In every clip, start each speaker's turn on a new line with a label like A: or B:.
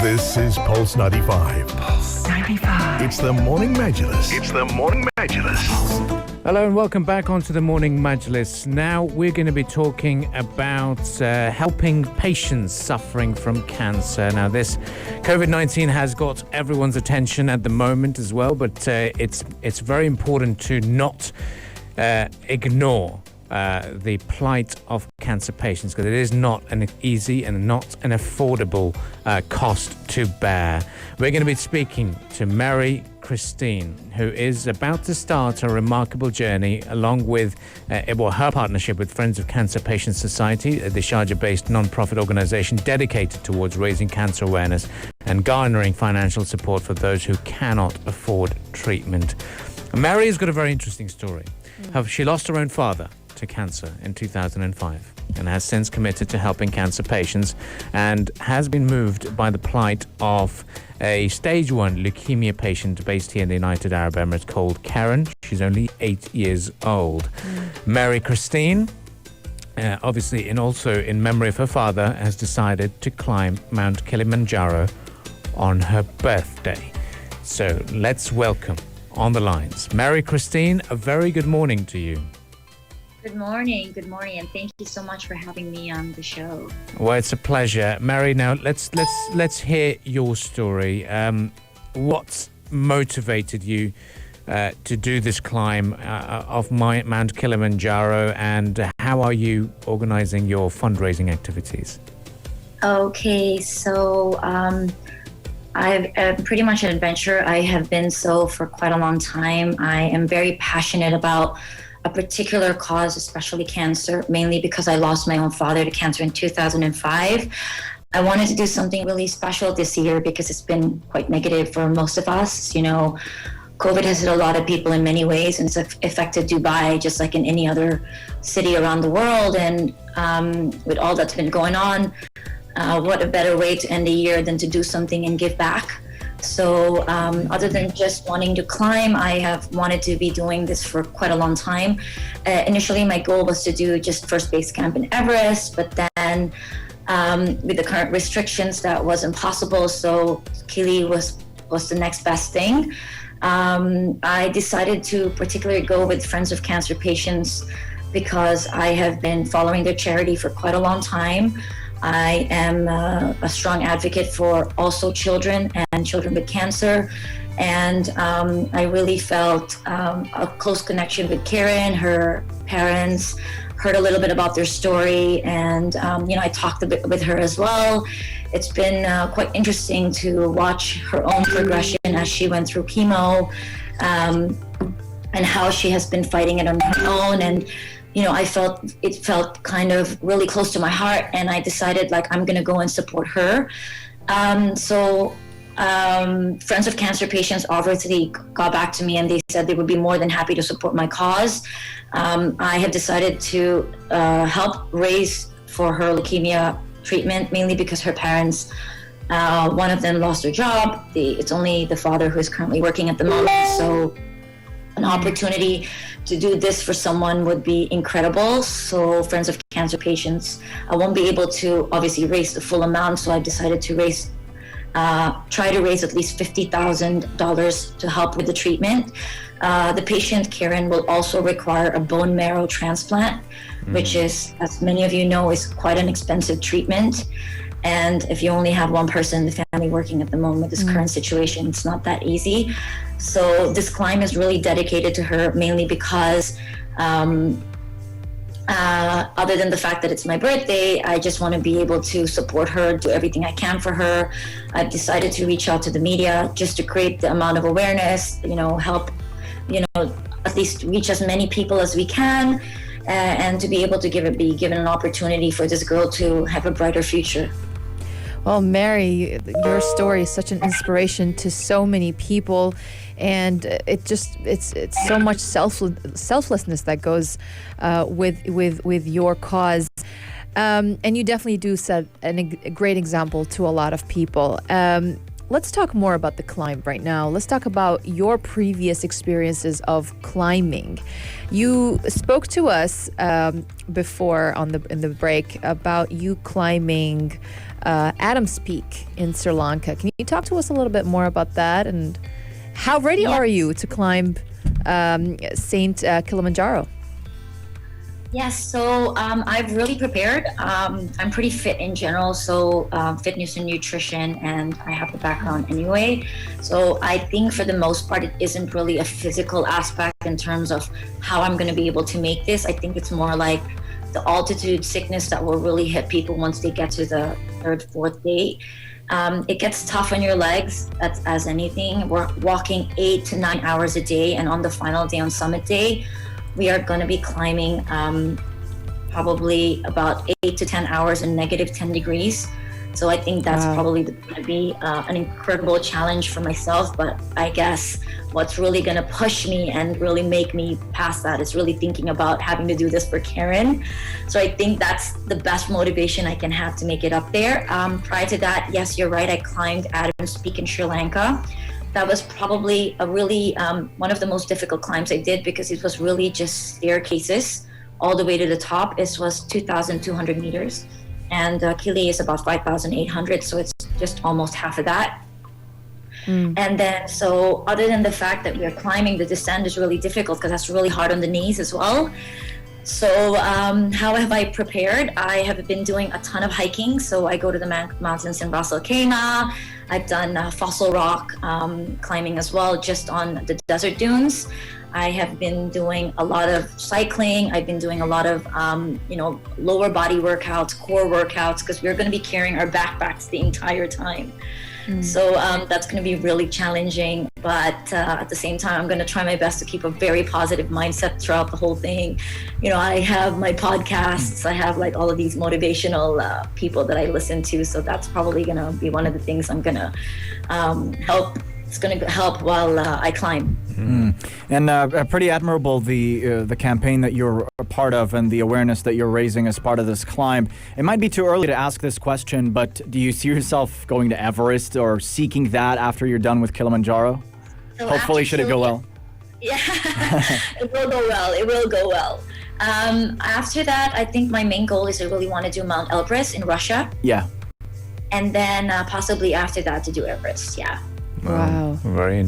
A: This is Pulse 95.
B: Pulse 95.
A: It's the Morning Majlis. It's the Morning Majlis.
C: Hello and welcome back onto the Morning Majlis. Now we're going to be talking about helping patients suffering from cancer. Now this COVID-19 has got everyone's attention at the moment as well, but it's very important to not ignore the plight of cancer patients, because it is not an easy and not an affordable cost to bear. We're going to be speaking to Mary Christine, who is about to start a remarkable journey along with her partnership with Friends of Cancer Patients Society, the Sharjah-based non-profit organization dedicated towards raising cancer awareness and garnering financial support for those who cannot afford treatment. Mary has got a very interesting story. She lost her own father to cancer in 2005 and has since committed to helping cancer patients and has been moved by the plight of a stage 1 leukemia patient based here in the United Arab Emirates called Karen. She's only 8 years old. Mary Christine, obviously also in memory of her father, has decided to climb Mt Kilimanjaro on her birthday. So let's welcome on the lines Mary Christine. A very good morning to you.
D: Good morning, and thank you so much for having me on the show.
C: Well, it's a pleasure, Mary. Now let's hear your story. What motivated you to do this climb of Mount Kilimanjaro, and how are you organizing your fundraising activities?
D: Okay, so I'm pretty much an adventurer. I have been so for quite a long time. I am very passionate about a particular cause, especially cancer, mainly because I lost my own father to cancer in 2005. I wanted to do something really special this year because it's been quite negative for most of us. You know, COVID has hit a lot of people in many ways, and it's affected Dubai just like in any other city around the world. And with all that's been going on, what a better way to end the year than to do something and give back. So other than just wanting to climb, I have wanted to be doing this for quite a long time. Initially, my goal was to do just first base camp in Everest, but then with the current restrictions, that wasn't possible. So Kili was the next best thing. I decided to particularly go with Friends of Cancer Patients because I have been following their charity for quite a long time. I am a strong advocate for also children and children with cancer. And I really felt a close connection with Karen, her parents, heard a little bit about their story. And, I talked a bit with her as well. It's been quite interesting to watch her own progression as she went through chemo and how she has been fighting it on her own. And it felt kind of really close to my heart, and I decided I'm going to go and support her. So Friends of Cancer Patients obviously got back to me, and they said they would be more than happy to support my cause. I have decided to help raise for her leukemia treatment, mainly because her parents, one of them lost their job. It's only the father who is currently working at the moment. So an opportunity to do this for someone would be incredible. So Friends of Cancer Patients, I won't be able to obviously raise the full amount, so I've decided to try to raise at least $50,000 to help with the treatment. The patient, Karen, will also require a bone marrow transplant, which is, as many of you know, is quite an expensive treatment. And if you only have one person in the family working at the moment with this current situation, it's not that easy. So this climb is really dedicated to her, mainly because other than the fact that it's my birthday, I just want to be able to support her, do everything I can for her. I've decided to reach out to the media just to create the amount of awareness, help, at least reach as many people as we can, and to be able to be given an opportunity for this girl to have a brighter future.
B: Well, Mary, your story is such an inspiration to so many people, and it's so much selflessness that goes with your cause, and you definitely do set a great example to a lot of people. let's talk more about the climb right now. Let's talk about your previous experiences of climbing. You spoke to us before in the break about you climbing Adam's Peak in Sri Lanka. Can you talk to us a little bit more about that, and how ready are you to climb St. Kilimanjaro?
D: Yes, so I've really prepared. I'm pretty fit in general, so fitness and nutrition, and I have the background anyway. So I think for the most part, it isn't really a physical aspect in terms of how I'm going to be able to make this. I think it's more like the altitude sickness that will really hit people once they get to the third, fourth day. It gets tough on your legs, as anything. We're walking 8 to 9 hours a day, and on the final day, on summit day, we are going to be climbing probably about 8 to 10 hours in negative 10 degrees. So I think that's probably going to be an incredible challenge for myself. But I guess what's really going to push me and really make me pass that is really thinking about having to do this for Karen. So I think that's the best motivation I can have to make it up there. Prior to that, yes, you're right, I climbed Adam's Peak in Sri Lanka. That was probably a really one of the most difficult climbs I did, because it was really just staircases all the way to the top. It was 2,200 meters, and Kili is about 5,800, so it's just almost half of that. And then, so other than the fact that we're climbing, the descent is really difficult because that's really hard on the knees as well. So how have I prepared? I have been doing a ton of hiking. So I go to the mountains in Ras Al-Khaimah. I've done fossil rock climbing as well, just on the desert dunes. I have been doing a lot of cycling. I've been doing a lot of, lower body workouts, core workouts, because we're going to be carrying our backpacks the entire time. So that's going to be really challenging. But at the same time, I'm going to try my best to keep a very positive mindset throughout the whole thing. You know, I have my podcasts. I have like all of these motivational people that I listen to. So that's probably going to be one of the things I'm going to help. It's going to help while I climb.
E: And pretty admirable the campaign that you're a part of and the awareness that you're raising as part of this climb. It might be too early to ask this question, but do you see yourself going to Everest or seeking that after you're done with Kilimanjaro?
D: So
E: Hopefully, should it go well?
D: Yeah, it will go well. It will go well. After that, I think my main goal is I really want to do Mount Elbrus in Russia.
E: Yeah.
D: And then possibly after that to do Everest. Yeah.
B: Wow.
C: Very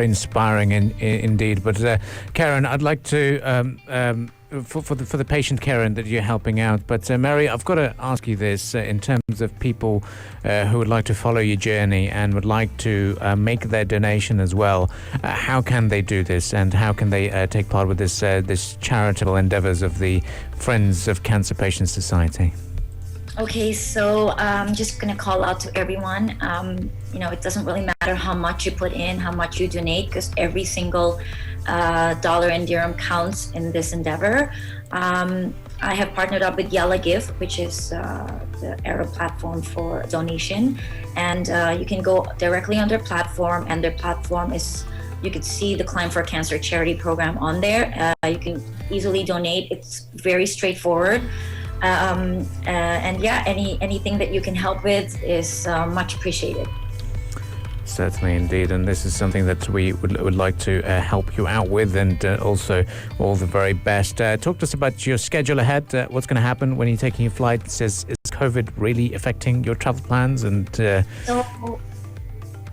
C: inspiring indeed. But Karen, I'd like to for the patient Karen that you're helping out. But Mary, I've got to ask you this in terms of people who would like to follow your journey and would like to make their donation as well. How can they do this, and how can they take part with this charitable endeavours of the Friends of Cancer Patients Society?
D: Okay, so I'm just going to call out to everyone. It doesn't really matter how much you put in, how much you donate, because every single dollar and dirham counts in this endeavor. I have partnered up with Yalla Give, which is the Arab platform for donation. And you can go directly on their platform, and their platform is, you could see the Climb for Cancer charity program on there. You can easily donate. It's very straightforward. Anything that you can help with is much appreciated.
C: Certainly indeed, and this is something that we would like to help you out with, and also all the very best. Talk to us about your schedule ahead. What's going to happen when you're taking your flight? Is COVID really affecting your travel plans? And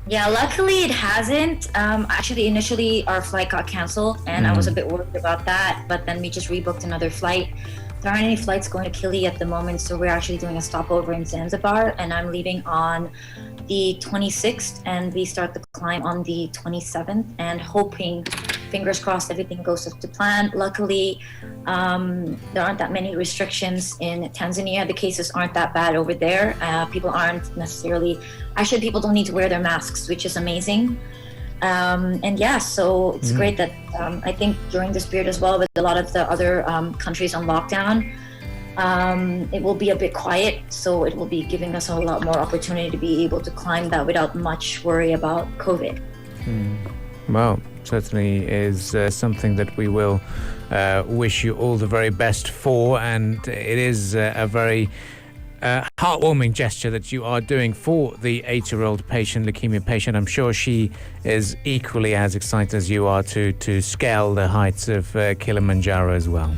D: luckily it hasn't. Actually, initially our flight got canceled, and I was a bit worried about that, but then we just rebooked another flight. There aren't any flights going to Kili at the moment, so we're actually doing a stopover in Zanzibar, and I'm leaving on the 26th, and we start the climb on the 27th, and hoping, fingers crossed, everything goes to plan. Luckily, there aren't that many restrictions in Tanzania. The cases aren't that bad over there. People aren't necessarily, actually people don't need to wear their masks, which is amazing. So it's great that I think during this period as well, with a lot of the other countries on lockdown, it will be a bit quiet. So it will be giving us a lot more opportunity to be able to climb that without much worry about COVID.
C: Well, certainly is something that we will wish you all the very best for. And it is a very heartwarming gesture that you are doing for the 8-year-old patient, leukemia patient. I'm sure she is equally as excited as you are to scale the heights of Kilimanjaro as well.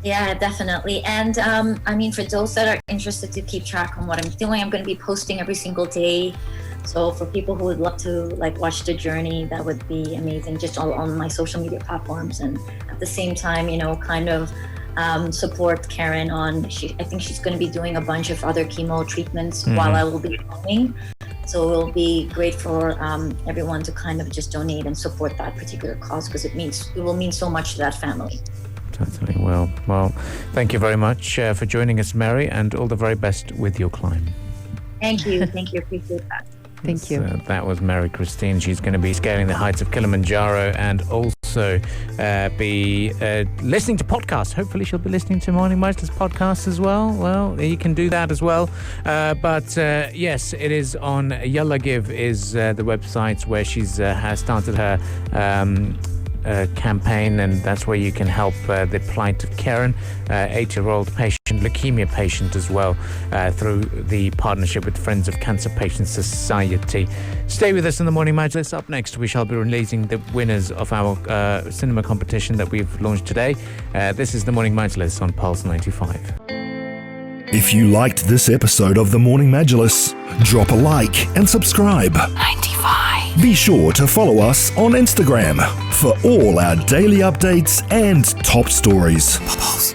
D: Yeah, definitely. And I mean, for those that are interested to keep track on what I'm doing, I'm going to be posting every single day. So for people who would love to like watch the journey, that would be amazing, just all on my social media platforms. And at the same time, you know, kind of support Karen on, I think she's going to be doing a bunch of other chemo treatments while I will be filming. So it'll be great for everyone to kind of just donate and support that particular cause, because it will mean so much to that family.
C: Totally. Well, thank you very much for joining us, Mary, and all the very best with your climb.
D: Thank you. Appreciate that.
B: Thank you.
C: That was Mary Christine. She's going to be scaling the heights of Kilimanjaro and also be listening to podcasts. Hopefully she'll be listening to Morning Majlis podcasts as well. Well, you can do that as well. But yes, it is on Yalla Give is the website where she's has started her campaign, and that's where you can help the plight of Karen, 8-year-old patient, leukemia patient as well, through the partnership with Friends of Cancer Patients Society. Stay with us in the Morning Majlis. Up next, we shall be releasing the winners of our cinema competition that we've launched today. This is the Morning Majlis on Pulse 95.
A: If you liked this episode of the Morning Majlis, drop a like and subscribe.
F: 95.
A: Be sure to follow us on Instagram for all our daily updates and top stories.
F: Pulse.